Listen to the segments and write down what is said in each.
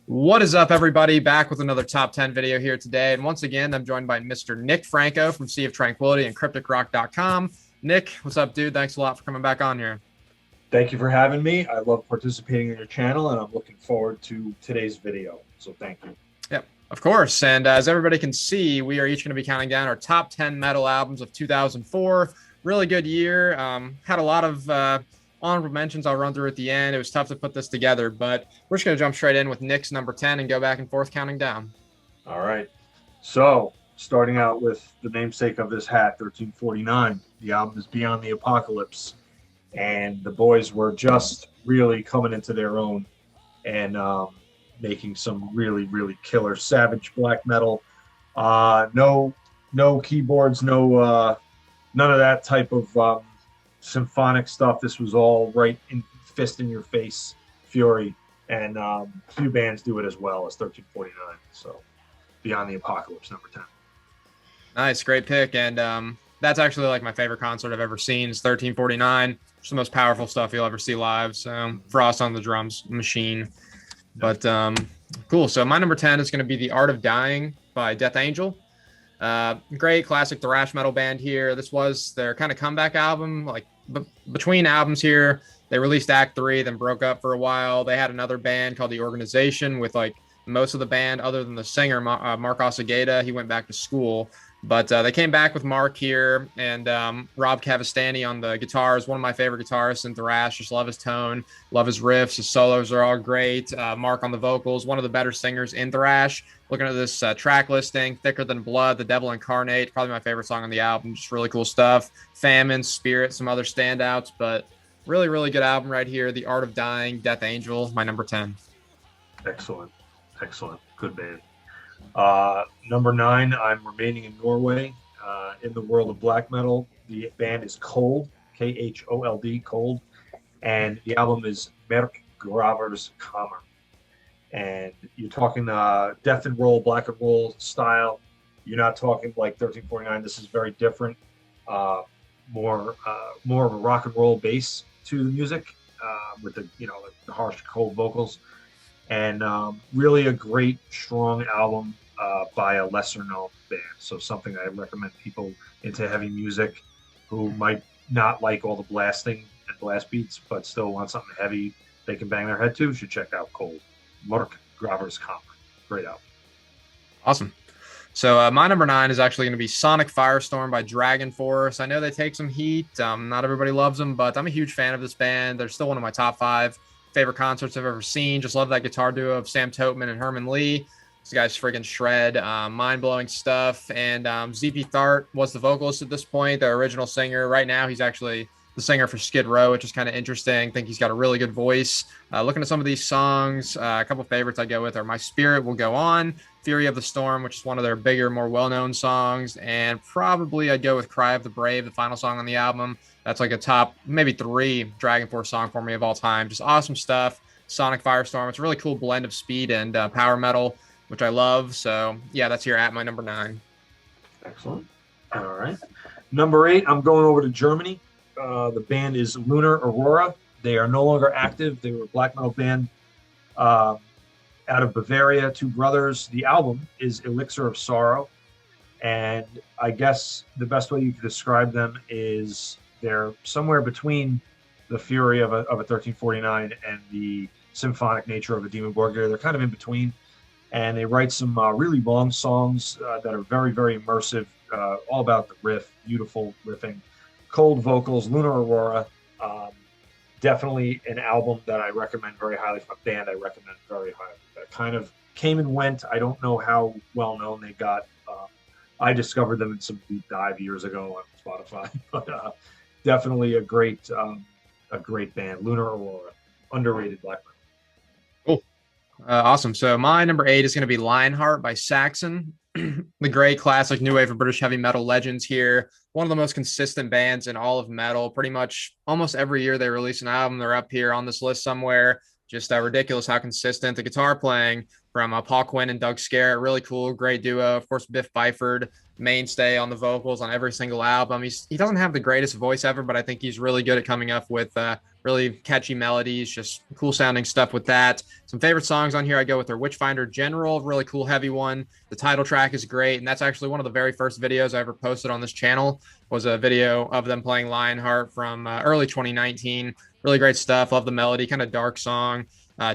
What is up, everybody? Back with another top 10 video here today. And once again, I'm joined by Mr. Nick Franco from Sea of Tranquility and crypticrock.com. Nick, what's up, dude? Thanks a lot for coming back on here. Thank you for having me. I love participating in your channel, and I'm looking forward to today's video. So thank you. Yep, of course. And as everybody can see, we are each going to be counting down our top 10 metal albums of 2004. Really good year. Had a lot of honorable mentions I'll run through at the end. It was tough to put this together, but we're just going to jump straight in with Nick's number 10 and go back and forth counting down. All right. So starting out with the namesake of this hat, 1349. The album is Beyond the Apocalypse. And the boys were just really coming into their own and making some really, really killer savage black metal. No keyboards, none of that type of symphonic stuff. This was all right in fist in your face fury, and few bands do it as well as 1349. So Beyond the Apocalypse, number 10. Nice, great pick. And that's actually like my favorite concert I've ever seen is 1349. It's the most powerful stuff you'll ever see live. So Frost on the drums, machine. But cool. So my number 10 is going to be The Art of Dying by Death Angel. Great classic thrash metal band here. This was their kind of comeback album. Like between albums here, they released Act 3, then broke up for a while. They had another band called The Organization with like most of the band other than the singer, Mark Osageda. He went back to school. But they came back with Mark here and Rob Cavastani on the guitars, one of my favorite guitarists in thrash. Just love his tone, love his riffs. His solos are all great. Mark on the vocals, one of the better singers in thrash. Looking at this track listing, Thicker Than Blood, The Devil Incarnate, probably my favorite song on the album. Just really cool stuff. Famine, Spirit, some other standouts, but really, really good album right here. The Art of Dying, Death Angel, my number 10. Excellent. Good band. Number 9, I'm remaining in Norway. In the world of black metal, the band is Cold, K-H-O-L-D, Cold, and the album is Merk Gravers Kammer. And you're talking death and roll, black and roll style. You're not talking like 1349. This is very different, more of a rock and roll bass to the music, with the harsh, cold vocals. And really a great, strong album by a lesser-known band. So something I recommend people into heavy music who might not like all the blasting and blast beats, but still want something heavy they can bang their head to, should check out Cold. Mark Gravers Kammer. Great album. Awesome. So my number 9 is actually going to be Sonic Firestorm by Dragon Force. I know they take some heat. Not everybody loves them, but I'm a huge fan of this band. They're still one of my top 5 favorite concerts I've ever seen. Just love that guitar duo of Sam Toteman and Herman Lee. This guy's friggin' shred, mind-blowing stuff. And ZP Thart was the vocalist at this point, the original singer. Right now, he's actually the singer for Skid Row, which is kind of interesting. I think he's got a really good voice. Looking at some of these songs, a couple favorites I go with are My Spirit Will Go On, Fury of the Storm, which is one of their bigger, more well-known songs, and probably I'd go with Cry of the Brave, the final song on the album. That's like a top, maybe 3 Dragon Force song for me of all time. Just awesome stuff. Sonic Firestorm. It's a really cool blend of speed and power metal, which I love. So, yeah, that's here at my number 9. Excellent. All right. Number 8, I'm going over to Germany. The band is Lunar Aurora. They are no longer active. They were a black metal band out of Bavaria, 2 brothers. The album is Elixir of Sorrow. And I guess the best way you could describe them is they're somewhere between the fury of a 1349 and the symphonic nature of a Demon Borgir. They're kind of in between. And they write some really long songs that are very, very immersive, all about the riff, beautiful riffing, cold vocals. Lunar Aurora, definitely an album that I recommend very highly. From a band I recommend very highly. That kind of came and went. I don't know how well known they got. I discovered them in some deep dive years ago on Spotify, but definitely a great band. Lunar Aurora, underrated black metal. Awesome. So my number 8 is going to be Lionheart by Saxon. The great classic new wave of British heavy metal legends here. One of the most consistent bands in all of metal. Pretty much almost every year they release an album. They're up here on this list somewhere. Just ridiculous how consistent. The guitar playing from Paul Quinn and Doug Scarrett, really cool, great duo. Of course, Biff Byford, mainstay on the vocals on every single album. He doesn't have the greatest voice ever, but I think he's really good at coming up with really catchy melodies, just cool sounding stuff with that. Some favorite songs on here, I go with their Witchfinder General, really cool, heavy one. The title track is great, and that's actually one of the very first videos I ever posted on this channel, was a video of them playing Lionheart from early 2019. Really great stuff. Love the melody, kind of dark song.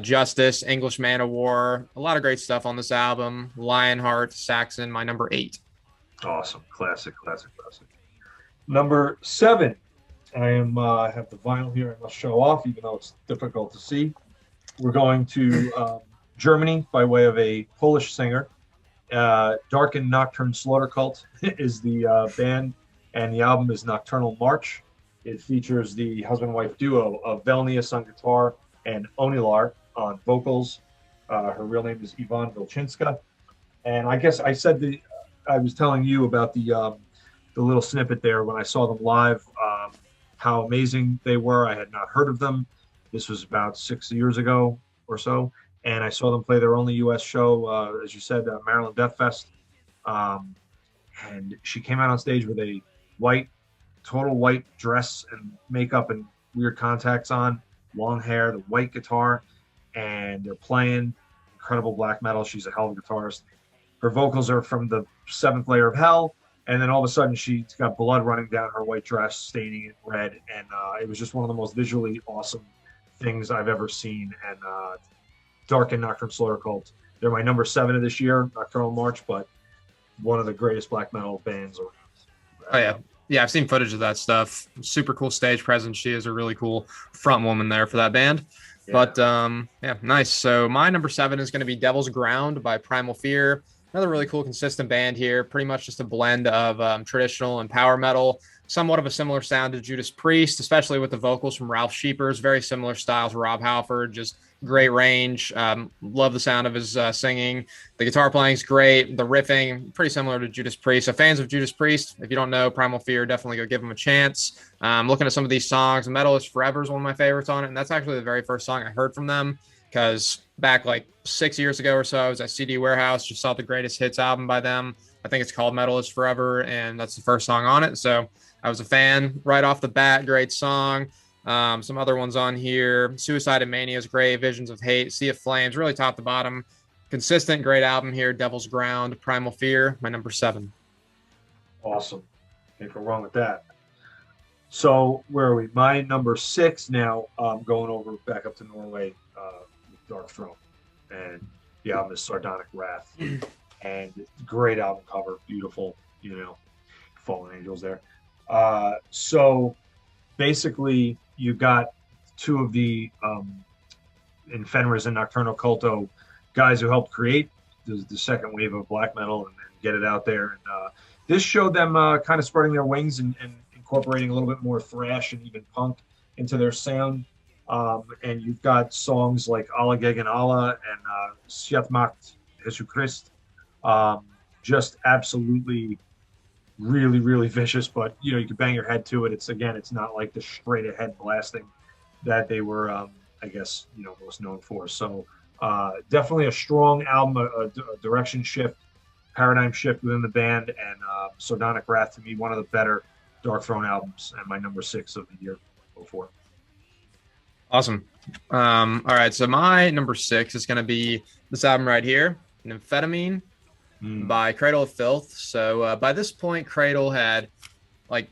Justice, English Man of War, a lot of great stuff on this album. Lionheart, Saxon, my number 8. Awesome. Classic. Number 7. I have the vinyl here. I must show off, even though it's difficult to see. We're going to Germany by way of a Polish singer. Dark and Nocturne Slaughter Cult is the band, and the album is Nocturnal March. It features the husband-wife duo of Velnius on guitar and Onilar on vocals. Her real name is Yvonne Vilchinska. And I guess I was telling you about the little snippet there when I saw them live. How amazing they were. I had not heard of them. This was about 6 years ago or so, and I saw them play their only U.S. show, as you said, Maryland Death Fest. And she came out on stage with a total white dress and makeup and weird contacts on, long hair, the white guitar, and they're playing incredible black metal. She's a hell of a guitarist. Her vocals are from the Seventh Layer of Hell. And then all of a sudden, she's got blood running down her white dress, staining it red. And it was just one of the most visually awesome things I've ever seen. And Dark and Nocturne Slaughter Cult, they're my number 7 of this year, Nocturnal March, but one of the greatest black metal bands around. Oh, yeah. Yeah, I've seen footage of that stuff. Super cool stage presence. She is a really cool front woman there for that band. Yeah. But, yeah, nice. So my number 7 is going to be Devil's Ground by Primal Fear. Another really cool, consistent band here. Pretty much just a blend of traditional and power metal. Somewhat of a similar sound to Judas Priest, especially with the vocals from Ralph Sheepers. Very similar style to Rob Halford. Just great range. Love the sound of his singing. The guitar playing is great. The riffing, pretty similar to Judas Priest. So fans of Judas Priest, if you don't know Primal Fear, definitely go give them a chance. Looking at some of these songs, Metal is Forever is one of my favorites on it. And that's actually the very first song I heard from them, because back like 6 years ago or so, I was at CD Warehouse, just saw the Greatest Hits album by them. I think it's called Metal is Forever, and that's the first song on it. So I was a fan right off the bat. Great song. Some other ones on here. Suicide and Mania is great. Visions of Hate, Sea of Flames, really top to bottom. Consistent, great album here. Devil's Ground, Primal Fear, my number 7. Awesome. Can't go wrong with that. So where are we? My number 6 now, going over back up to Norway, with Dark Throne. And the album is Sardonic Wrath. And great album cover, beautiful, Fallen Angels there. So basically, you got 2 of the in Fenris and Nocturnal Culto guys who helped create the second wave of black metal and get it out there. And this showed them kind of spreading their wings and incorporating a little bit more thrash and even punk into their sound. And you've got songs like Alla Gegen Alla and Siat Macht Jesu Christ. Just absolutely really, really vicious, but you can bang your head to it. It's not like the straight ahead blasting that they were, I guess, most known for. So definitely a strong album, a direction shift, paradigm shift within the band, and Sardonic Wrath, to me, one of the better Dark Throne albums, and my number 6 of the year before. Awesome. All right, so my number 6 is going to be this album right here, Amphetamine by Cradle of Filth. So by this point, Cradle had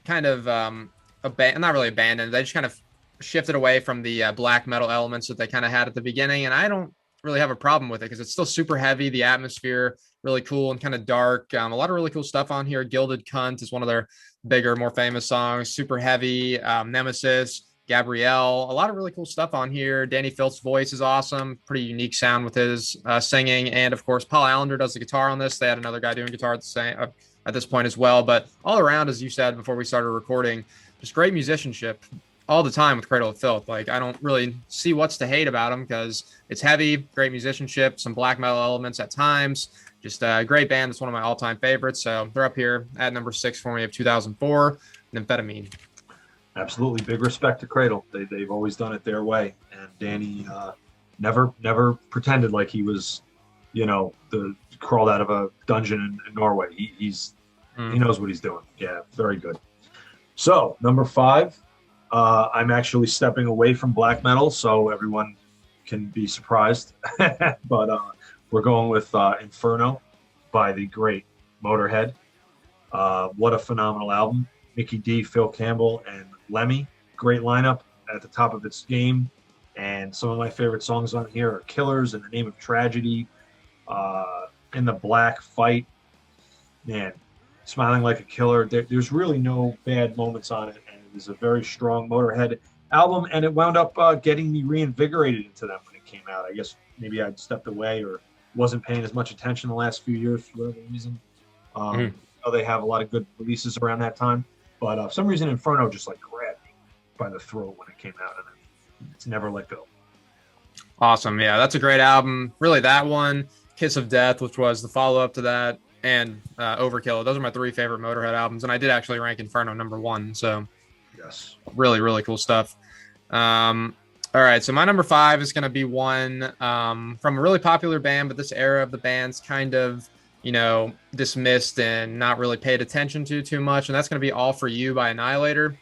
kind of not really abandoned. They just kind of shifted away from the black metal elements that they kind of had at the beginning, and I don't really have a problem with it because it's still super heavy. The atmosphere really cool and kind of dark. A lot of really cool stuff on here. Gilded Cunt is one of their bigger, more famous songs. Super heavy. Nemesis, Gabrielle, a lot of really cool stuff on here. Danny Filth's voice is awesome. Pretty unique sound with his singing. And of course, Paul Allender does the guitar on this. They had another guy doing guitar at this point as well. But all around, as you said before we started recording, just great musicianship all the time with Cradle of Filth. I don't really see what's to hate about them because it's heavy, great musicianship, some black metal elements at times. Just a great band. It's one of my all-time favorites. So they're up here at number 6 for me of 2004, Amphetamine. Absolutely. Big respect to Cradle. They've always done it their way. And Danny never pretended like he was, crawled out of a dungeon in Norway. He knows what he's doing. Yeah, very good. So number 5, I'm actually stepping away from black metal, so everyone can be surprised. But we're going with Inferno by the great Motorhead. What a phenomenal album. Mickey D, Phil Campbell, and Lemmy. Great lineup at the top of its game. And some of my favorite songs on here are Killers, In the Name of Tragedy, In the Black, Fight. Man, Smiling Like a Killer. There's really no bad moments on it. And it was a very strong Motorhead album. And it wound up getting me reinvigorated into them when it came out. I guess maybe I'd stepped away or wasn't paying as much attention the last few years for whatever reason. I know they have a lot of good releases around that time. But for some reason, Inferno just like grabbed me by the throat when it came out. And it's never let go. Awesome. Yeah, that's a great album. Really, that one, Kiss of Death, which was the follow-up to that, and Overkill. Those are my 3 favorite Motorhead albums, and I did actually rank Inferno number 1. So, yes, really, really cool stuff. All right, so my number 5 is going to be one from a really popular band, but this era of the band's kind of, dismissed and not really paid attention to too much, and that's going to be All For You by Annihilator.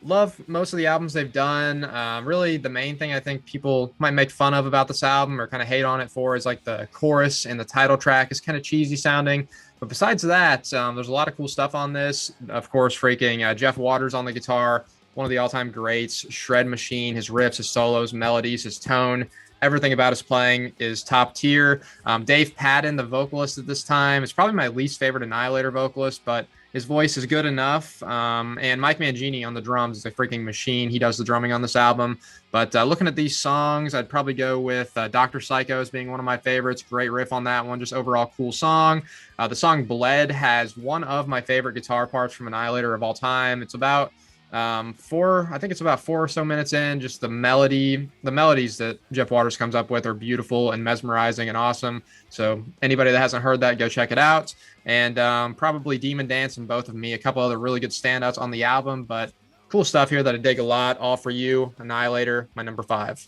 Love most of the albums they've done. Really, the main thing I think people might make fun of about this album or kind of hate on it for is like the chorus and the title track is kind of cheesy sounding. But besides that, there's a lot of cool stuff on this. Of course, freaking Jeff Waters on the guitar, one of the all-time greats. Shred machine, his riffs, his solos, melodies, his tone. Everything about his playing is top tier. Dave Padden, the vocalist at this time, is probably my least favorite Annihilator vocalist, but his voice is good enough. And Mike Mangini on the drums is a freaking machine. He does the drumming on this album. But looking at these songs, I'd probably go with Dr. Psycho as being one of my favorites. Great riff on that one. Just overall cool song. The song Bled has one of my favorite guitar parts from Annihilator of all time. It's about I think it's about 4 or so minutes in. Just the melodies that Jeff Waters comes up with are beautiful and mesmerizing and awesome. So anybody that hasn't heard that, go check it out. And probably Demon Dance and Both of Me, a couple other really good standouts on the album, but cool stuff here that I dig a lot. All For You, Annihilator, my number 5.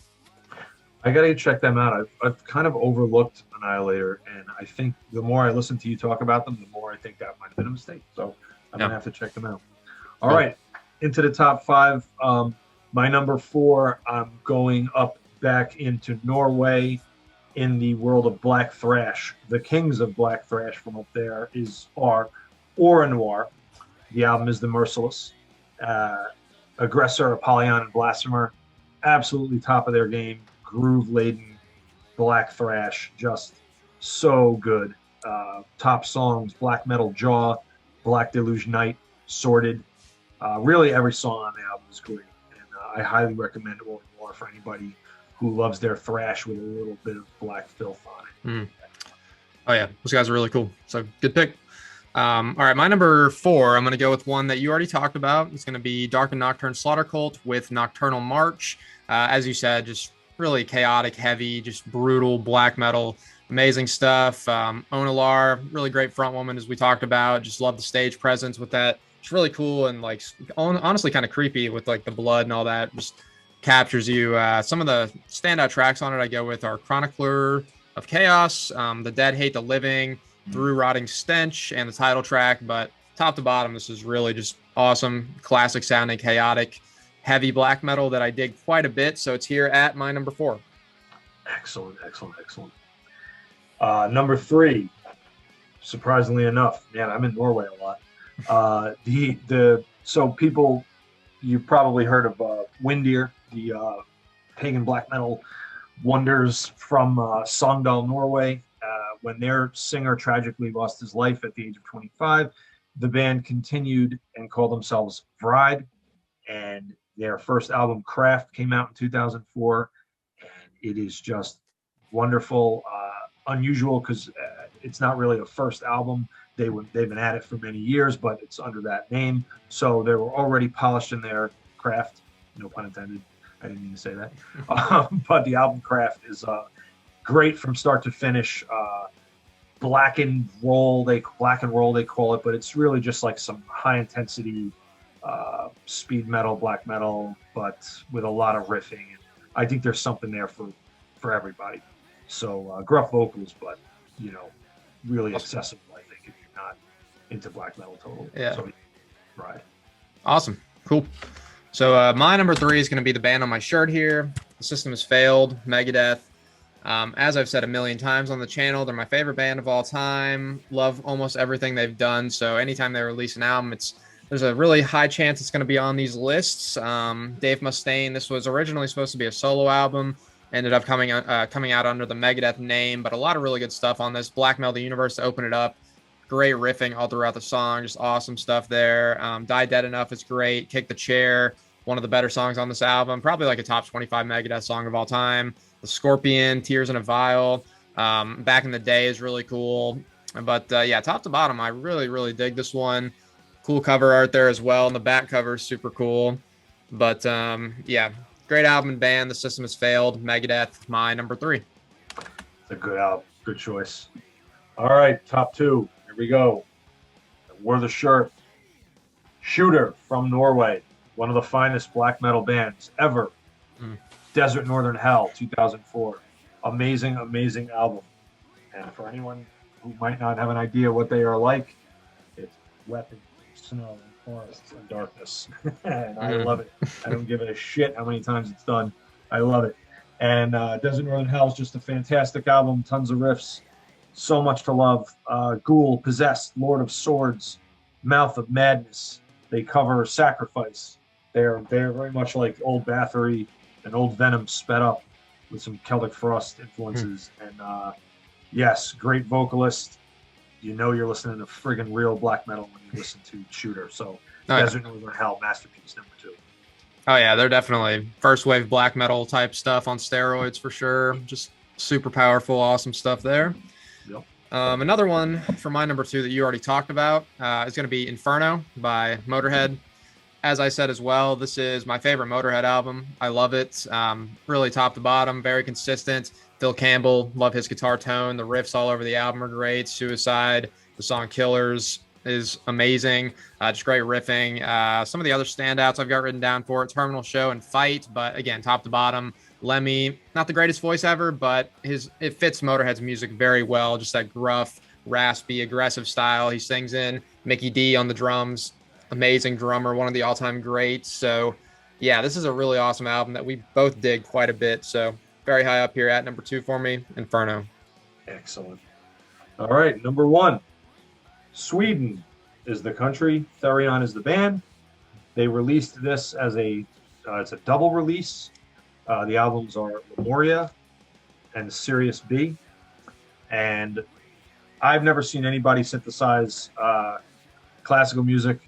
I gotta check them out. I've kind of overlooked Annihilator, and I think the more I listen to you talk about them, the more I think that might have been a mistake. So I'm gonna have to check them out. All right, into the top 5. My number 4, I'm going up back into Norway in the world of Black Thrash. The kings of Black Thrash from up there are Aura Noir. The album is The Merciless. Aggressor, Apollyon, and Blasphemer. Absolutely top of their game. Groove-laden Black Thrash. Just so good. Top songs, Black Metal Jaw, Black Deluge Night, Sorted. Really every song on the album is great. And I highly recommend Aura Noir for anybody who loves their thrash with a little bit of black filth on it. Oh yeah, those guys are really cool. So good pick. All right, my number 4, I'm going to go with one that you already talked about. It's going to be Dark and Nocturne Slaughter Cult with Nocturnal March. As you said, just really chaotic, heavy, just brutal black metal, amazing stuff. Onalar, really great front woman, as we talked about. Just love the stage presence with that. It's really cool and like honestly kind of creepy with like the blood and all that. Just captures you. Some of the standout tracks on it I go with are Chronicler of Chaos, The Dead Hate the Living, Through Rotting Stench, and the title track. But top to bottom, this is really just awesome, classic sounding, chaotic, heavy black metal that I dig quite a bit. So it's here at my number 4. Excellent. Number 3, surprisingly enough, man, I'm in Norway a lot. So people, you've probably heard of Windir, the pagan black metal wonders from Sogndal, Norway. When their singer tragically lost his life at the age of 25, the band continued and called themselves Vride, and their first album, Craft, came out in 2004, and it is just wonderful, unusual because it's not really a first album. They've been at it for many years, but it's under that name. So they were already polished in their craft, no pun intended. I didn't mean to say that. But the album Craft is great from start to finish. Black and roll, they call it, but it's really just like some high intensity speed metal, black metal, but with a lot of riffing. And I think there's something there for everybody. So gruff vocals, but really accessible, I think, if you're not into black metal totally. Yeah. So, right. Awesome. Cool. So my number 3 is going to be the band on my shirt here. The System Has Failed, Megadeth. As I've said a million times on the channel, they're my favorite band of all time. Love almost everything they've done. So anytime they release an album, there's a really high chance it's going to be on these lists. Dave Mustaine, this was originally supposed to be a solo album, ended up coming out under the Megadeth name, but a lot of really good stuff on this. Blackmail the Universe to open it up. Great riffing all throughout the song, just awesome stuff there. Die Dead Enough is great. Kick the Chair, one of the better songs on this album, probably like a top 25 Megadeth song of all time. The Scorpion, Tears in a Vial, Back in the Day is really cool. But yeah, top to bottom, I really, really dig this one. Cool cover art there as well, and the back cover is super cool. But yeah, great album and band. The System Has Failed, Megadeth, my number 3. It's a good album, good choice. All right, top 2. Here we go. Wore the shirt. Shooter from Norway, one of the finest black metal bands ever. Desert Northern Hell, 2004. Amazing, amazing album. And for anyone who might not have an idea what they are like, it's weapons, snow, and forests, and darkness. And I love it. I don't give a shit how many times it's done. I love it. And Desert Northern Hell is just a fantastic album. Tons of riffs. So much to love. Ghoul, Possessed, Lord of Swords, Mouth of Madness. They cover Sacrifice. They're very much like Old Bathory and Old Venom sped up with some Celtic Frost influences. And yes, great vocalist. You know you're listening to friggin' real black metal when you listen to Shooter. So Desert Northern Hell, masterpiece number 2. Oh yeah, they're definitely first wave black metal type stuff on steroids for sure. Just super powerful, awesome stuff there. Yep. Another one for my number 2 that you already talked about is going to be Inferno by Motorhead. As I said as well, this is my favorite Motorhead album. I love it. Really top to bottom, very consistent. Phil Campbell, love his guitar tone. The riffs all over the album are great. Suicide, the song Killers is amazing. Just great riffing. Some of the other standouts I've got written down for it, Terminal Show and Fight. But again, top to bottom, Lemmy, not the greatest voice ever, but it fits Motorhead's music very well. Just that gruff, raspy, aggressive style he sings in. Mickey D on the drums. Amazing drummer, one of the all-time greats. So yeah, this is a really awesome album that we both dig quite a bit. So very high up here at number 2 for me, Inferno. Excellent. All right, number 1. Sweden is the country. Therion is the band. They released this as it's a double release. The albums are Lemuria and Sirius B. And I've never seen anybody synthesize classical music,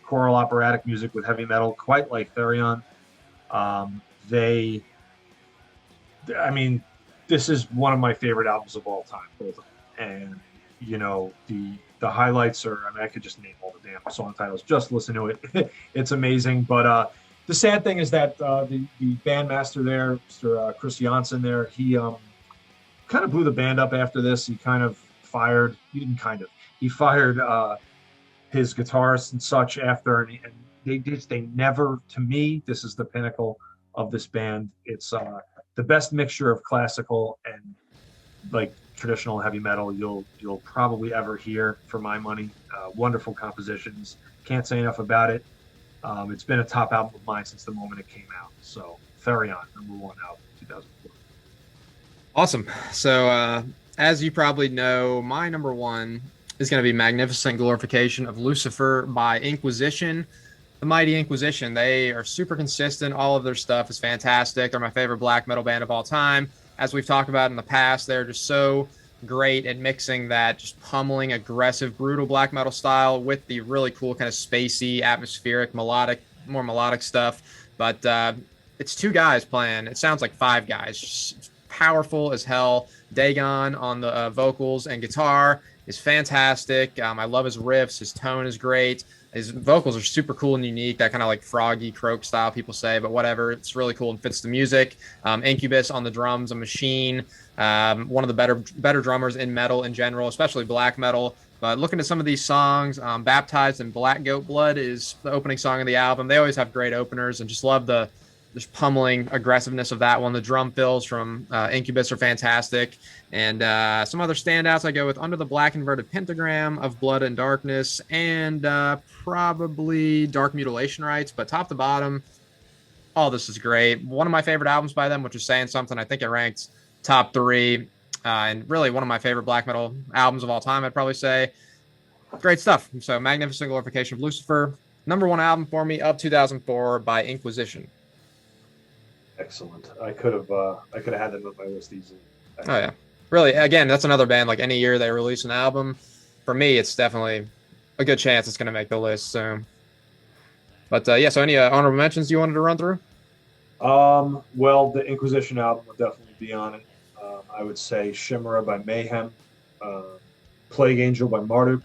choral operatic music with heavy metal quite like Therion. This is one of my favorite albums of all time, both of them. And you know, the highlights are, I could just name all the damn song titles, just listen to it. It's amazing. But the sad thing is that the bandmaster there, Mr. Chris Janssen there, he kind of blew the band up after this. He fired his guitarist and such after, and they never, to me, this is the pinnacle of this band. It's the best mixture of classical and like traditional heavy metal you'll probably ever hear, for my money. Wonderful compositions. Can't say enough about it. It's been a top album of mine since the moment it came out. So Therion, number 1 album, 2004. Awesome. So as you probably know, my number 1 is going to be Magnificent Glorification of Lucifer by Inquisition. The Mighty Inquisition. They are super consistent. All of their stuff is fantastic. They're my favorite black metal band of all time. As we've talked about in the past, they're just so great at mixing that just pummeling, aggressive, brutal black metal style with the really cool kind of spacey, atmospheric, more melodic stuff. But it's 2 guys playing. It sounds like 5 guys. Just powerful as hell. Dagon on the vocals and guitar is fantastic. I love his riffs. His tone is great. His vocals are super cool and unique, that kind of like froggy croak style people say, but whatever. It's really cool and fits the music. Incubus on the drums, a machine. One of the better drummers in metal in general, especially black metal. But looking at some of these songs, Baptized in Black Goat Blood is the opening song of the album. They always have great openers, and just love the just pummeling aggressiveness of that one. The drum fills from Incubus are fantastic. And some other standouts I go with Under the Black Inverted Pentagram, Of Blood and Darkness, and probably Dark Mutilation Rites. But top to bottom, all this is great. One of my favorite albums by them, which is saying something. I think it ranked top three, and really one of my favorite black metal albums of all time, I'd probably say. Great stuff. So, Magnificent Glorification of Lucifer, number one album for me of 2004 by Inquisition. Excellent. I could have had them on my list easily. Oh yeah, really. Again, that's another band. Like any year they release an album, for me, it's definitely a good chance it's going to make the list. So, but yeah. So, any honorable mentions you wanted to run through? Well, the Inquisition album would definitely be on it. I would say Shimera by Mayhem, uh, Plague Angel by Marduk,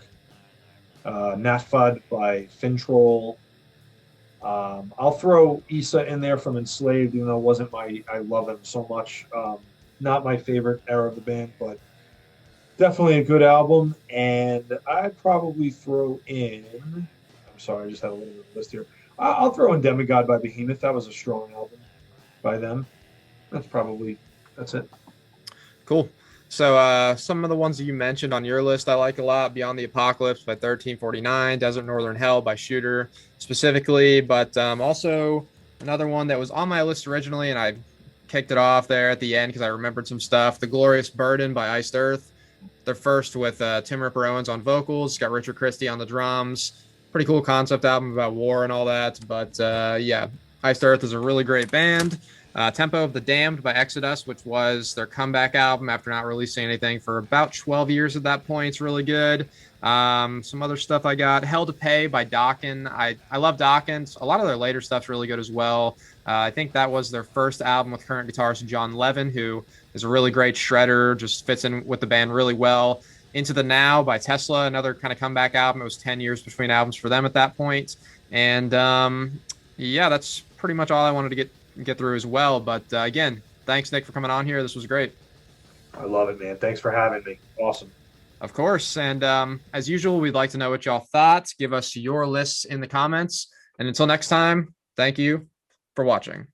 Natfad by Fintroll. I'll throw Issa in there from Enslaved, even though it wasn't I love them so much. Not my favorite era of the band, but definitely a good album. And I'd probably throw in, I'm sorry, I just had a little bit of a list here. I'll throw in Demigod by Behemoth. That was a strong album by them. That's it. Cool. So some of the ones that you mentioned on your list I like a lot. Beyond the Apocalypse by 1349, Desert Northern Hell by Shooter specifically, but also another one that was on my list originally and I kicked it off there at the end because I remembered some stuff. The Glorious Burden by Iced Earth. They're first with Tim Ripper Owens on vocals. It's got Richard Christie on the drums. Pretty cool concept album about war and all that. But yeah, Iced Earth is a really great band. Tempo of the Damned by Exodus, which was their comeback album after not releasing anything for about 12 years at that point. It's really good. Some other stuff I got. Hell to Pay by Dokken. I love Dokken. A lot of their later stuff's really good as well. I think that was their first album with current guitarist John Levin, who is a really great shredder, just fits in with the band really well. Into the Now by Tesla, another kind of comeback album. It was 10 years between albums for them at that point. And yeah, that's pretty much all I wanted to get through as well. But again, thanks, Nick, for coming on here. This was great. I love it, man. Thanks for having me. Awesome. Of course. And as usual, we'd like to know what y'all thought. Give us your lists in the comments. And until next time, thank you for watching.